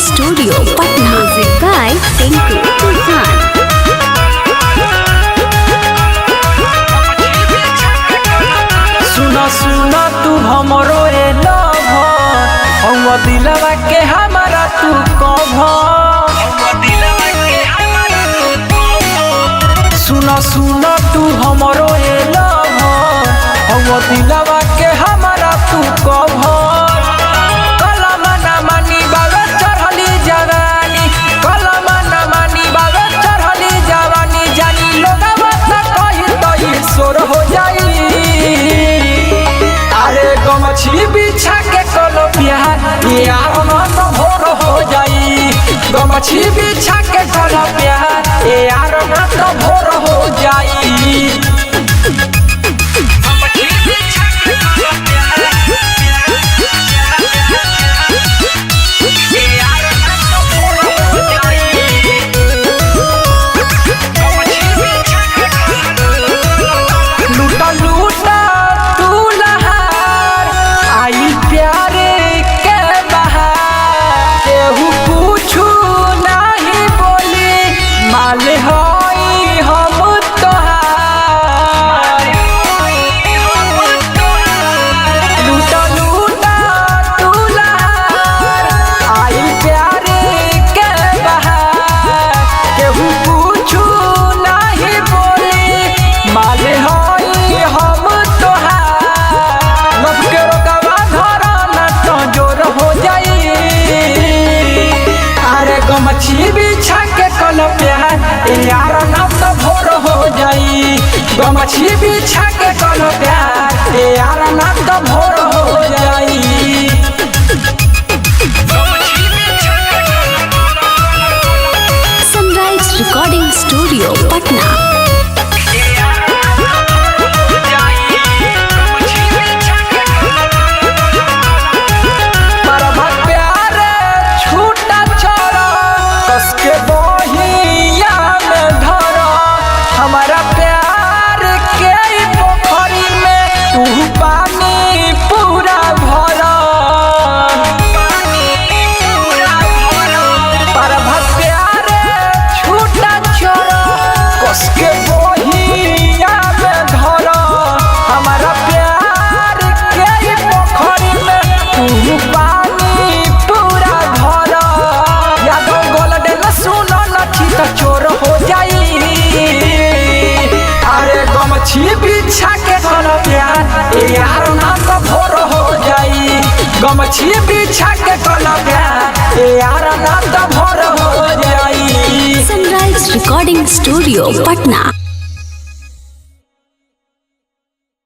Studio Patna. Music by Tinku Toofan. सुना सुना तू हमरो ए लवर, हम दिलवा के हमारा तू कभर। सुना सुना तू हमरो ए लवर, हम दिलवा के हमारा तू कभर। गमछी बिछा के कलो प्यार यार मन भोर हो जाई। गमछी बिछा के कलो प्यार यार मन भोर हो जाई। लूटा लूटा गमछी बिछा के कलो प्यार यार ना तो भोर हो जाई। गमछी बिछा के कलो प्यार यार ना तो भोर हो जाई। Sunrise recording studio Patna. हमारा प्यार के पोखरी में तू पानी पूरा भरा। पर प्यार छूटा छोड़ा कस के बोहिया में धरा। हमारा प्यार के पोखरी में तू पानी पूरा भरा। यादव गोल्डन सुनो नची तो चोर हो जाई। गमछी बिछा के कलो प्यार यार ना तो भोर हो जाई। गमछी बिछा के कलो प्यार यार ना तो भोर हो जाई। Sunrise recording studio Patna.